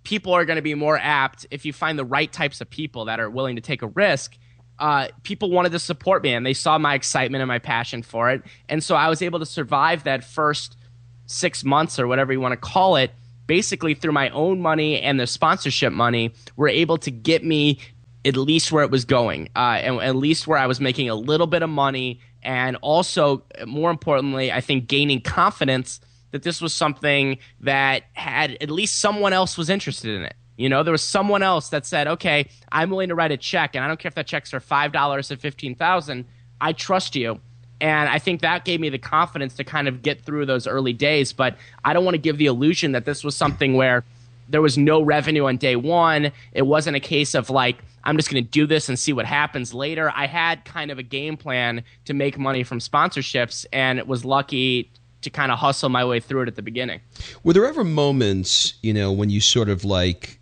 people are going to be more apt if you find the right types of people that are willing to take a risk. People wanted to support me, and they saw my excitement and my passion for it. And so I was able to survive that first 6 months or whatever you want to call it, basically through my own money and the sponsorship money, were able to get me at least where it was going, and at least where I was making a little bit of money. And also, more importantly, I think gaining confidence that this was something that had at least someone else was interested in it. You know, there was someone else that said, okay, I'm willing to write a check, and I don't care if that check's for $5 or $15,000. I trust you. And I think that gave me the confidence to kind of get through those early days. But I don't want to give the illusion that this was something where there was no revenue on day one. It wasn't a case of like, I'm just going to do this and see what happens later. I had kind of a game plan to make money from sponsorships, and it was lucky to kind of hustle my way through it at the beginning. Were there ever moments, you know, when you sort of like,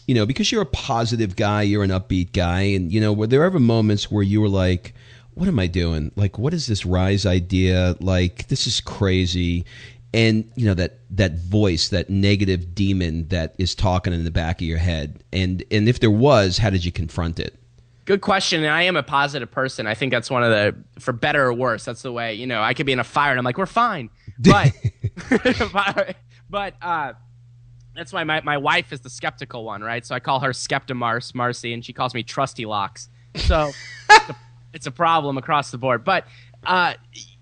you know, because you're a positive guy, you're an upbeat guy, and, you know, were there ever moments where you were like, what am I doing? Like, what is this Rise idea? Like, this is crazy. And, you know, that voice, that negative demon that is talking in the back of your head. And if there was, how did you confront it? Good question. And I am a positive person. I think that's one of the, for better or worse, that's the way, you know, I could be in a fire and I'm like, we're fine. But, that's why my wife is the skeptical one, right? So I call her Marcy, and she calls me Trusty Locks. So it's a problem across the board. But,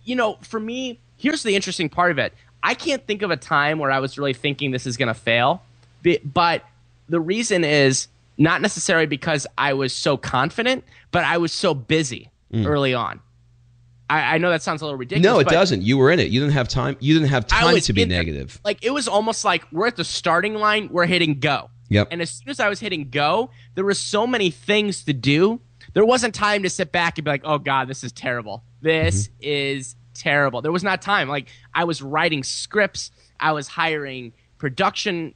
you know, for me, here's the interesting part of it. I can't think of a time where I was really thinking this is going to fail. But the reason is not necessarily because I was so confident, but I was so busy early on. I know that sounds a little ridiculous. No, it doesn't. You were in it. You didn't have time. You didn't have time to be negative. Like, it was almost like we're at the starting line. We're hitting go. Yep. And as soon as I was hitting go, there were so many things to do. There wasn't time to sit back and be like, oh, God, this is terrible. This is terrible. There was not time. Like, I was writing scripts. I was hiring production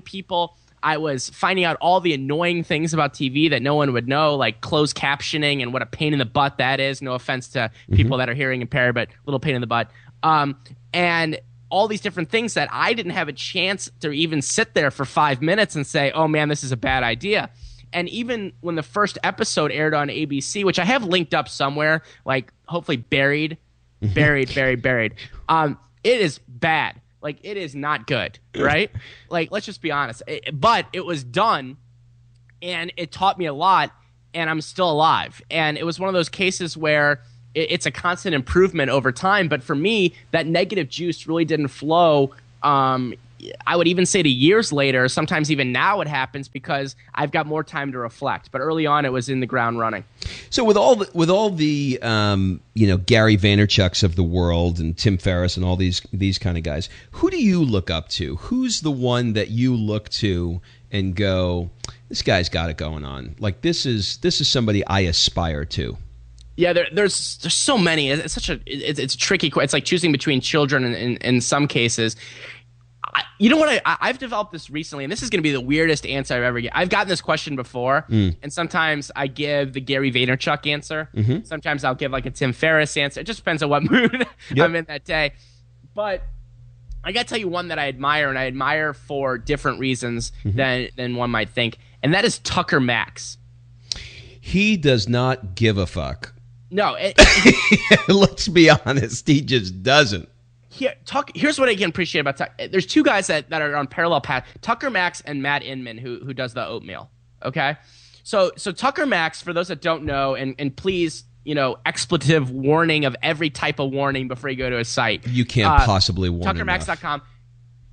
people. I was finding out all the annoying things about TV that no one would know, like closed captioning and what a pain in the butt that is. No offense to people that are hearing impaired, but a little pain in the butt. And all these different things that I didn't have a chance to even sit there for 5 minutes and say, oh, man, this is a bad idea. And even when the first episode aired on ABC, which I have linked up somewhere, like hopefully buried. It is bad. Like, it is not good, right? Like, let's just be honest. But it was done, and it taught me a lot, and I'm still alive. And it was one of those cases where it's a constant improvement over time. But for me, that negative juice really didn't flow. I would even say to years later, sometimes even now it happens because I've got more time to reflect. But early on, it was in the ground running. So with all the you know, Gary Vaynerchuk's of the world and Tim Ferriss and all these kind of guys, who do you look up to? Who's the one that you look to and go, this guy's got it going on? Like, this is somebody I aspire to. Yeah, there's so many. It's a tricky. It's like choosing between children in some cases. You know what? I've developed this recently, and this is going to be the weirdest answer I've ever get. I've gotten this question before, and sometimes I give the Gary Vaynerchuk answer. Sometimes I'll give like a Tim Ferriss answer. It just depends on what mood I'm in that day. But I got to tell you one that I admire, and I admire for different reasons than one might think, and that is Tucker Max. He does not give a fuck. No. Let's be honest. He just doesn't. Here's what I can appreciate about Tucker. There's two guys that are on parallel paths: Tucker Max and Matt Inman, who does the oatmeal. Okay, so Tucker Max, for those that don't know, and please, you know, expletive warning of every type of warning before you go to his site. You can't possibly warn TuckerMax.com.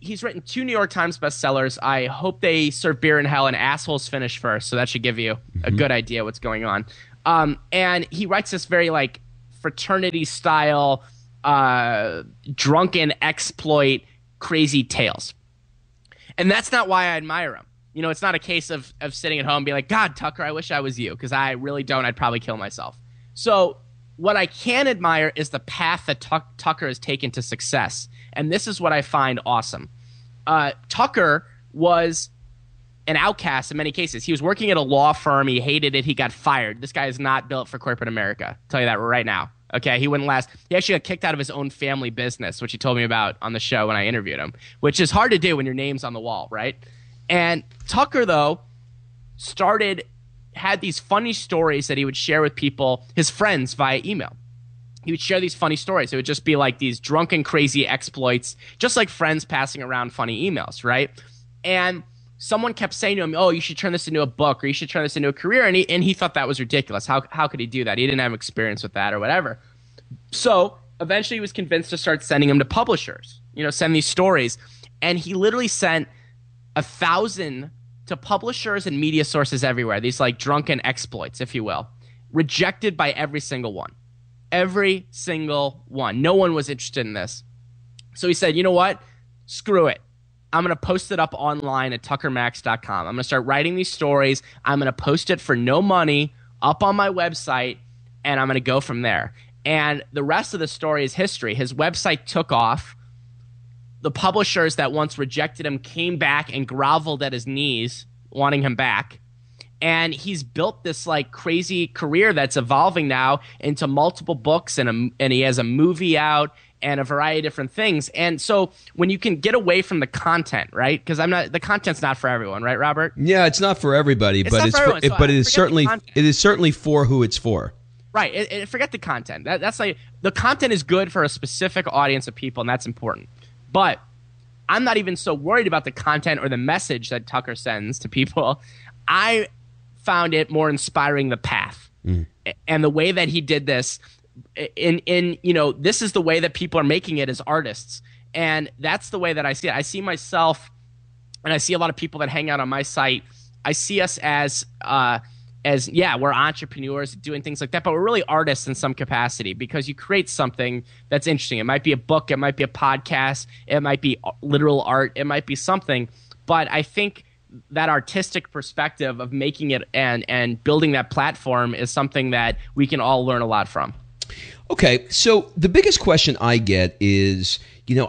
He's written 2 New York Times bestsellers. I hope they serve beer in hell and assholes finish first. So that should give you a good idea what's going on. And he writes this very like fraternity style. Drunken exploit, crazy tales. And that's not why I admire him. You know, it's not a case of sitting at home and being like, God, Tucker, I wish I was you, because I really don't. I'd probably kill myself. So what I can admire is the path that Tucker has taken to success. And this is what I find awesome. Tucker was an outcast in many cases. He was working at a law firm. He hated it. He got fired. This guy is not built for corporate America. I'll tell you that right now. Okay, he wouldn't last. He actually got kicked out of his own family business, which he told me about on the show when I interviewed him, which is hard to do when your name's on the wall, right? And Tucker, though, had these funny stories that he would share with people, his friends, via email. He would share these funny stories. It would just be like these drunken, crazy exploits, just like friends passing around funny emails, right? And someone kept saying to him, oh, you should turn this into a book, or you should turn this into a career. And he thought that was ridiculous. How could he do that? He didn't have experience with that or whatever. So eventually he was convinced to start sending them to publishers, send these stories. And he literally sent 1,000 to publishers and media sources everywhere, these like drunken exploits, if you will, rejected by every single one. Every single one. No one was interested in this. So he said, you know what? Screw it. I'm going to post it up online at tuckermax.com. I'm going to start writing these stories. I'm going to post it for no money up on my website, and I'm going to go from there. And the rest of the story is history. His website took off. The publishers that once rejected him came back and groveled at his knees, wanting him back. And he's built this like crazy career that's evolving now into multiple books, and he has a movie out and a variety of different things. And so when you can get away from the content, right? Because the content's not for everyone, right, Robert? Yeah, it's not for everybody, but it is certainly for who it's for. Right. Forget the content. That's like the content is good for a specific audience of people, and that's important. But I'm not even so worried about the content or the message that Tucker sends to people. I found it more inspiring the path and the way that he did this. This is the way that people are making it as artists, and that's the way that I see it. I see myself, and I see a lot of people that hang out on my site. I see us as we're entrepreneurs doing things like that, but we're really artists in some capacity, because you create something that's interesting. It might be a book, it might be a podcast, it might be literal art, it might be something. But I think that artistic perspective of making it and building that platform is something that we can all learn a lot from. Okay, so the biggest question I get is,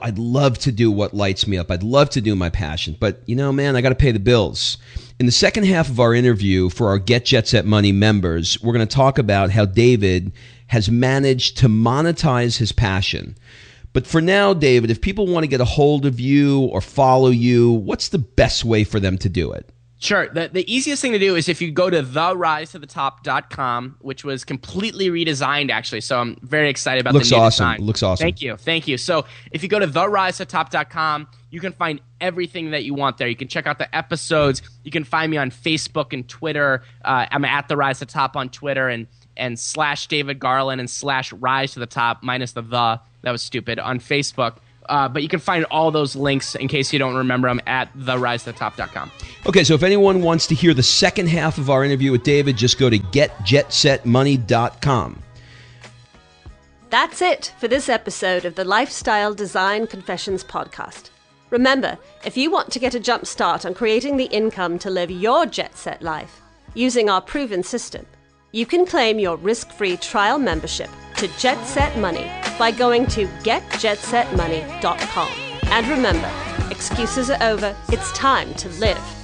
I'd love to do what lights me up. I'd love to do my passion, but man, I got to pay the bills. In the second half of our interview for our Get Jet Set Money members, we're going to talk about how David has managed to monetize his passion. But for now, David, if people want to get a hold of you or follow you, what's the best way for them to do it? Sure. The easiest thing to do is if you go to therisetothetop.com, which was completely redesigned, actually. So I'm very excited about the new design. Looks awesome. Thank you. So if you go to therisetothetop.com, you can find everything that you want there. You can check out the episodes. You can find me on Facebook and Twitter. I'm at The Rise to the Top on Twitter, and /David Garland and /Rise to the Top minus the. That was stupid, on Facebook. But you can find all those links, in case you don't remember them, at therisetothetop.com. Okay, so if anyone wants to hear the second half of our interview with David, just go to getjetsetmoney.com. That's it for this episode of the Lifestyle Design Confessions podcast. Remember, if you want to get a jump start on creating the income to live your jet set life using our proven system, you can claim your risk-free trial membership to Jet Set Money by going to getjetsetmoney.com. And remember, excuses are over. It's time to live.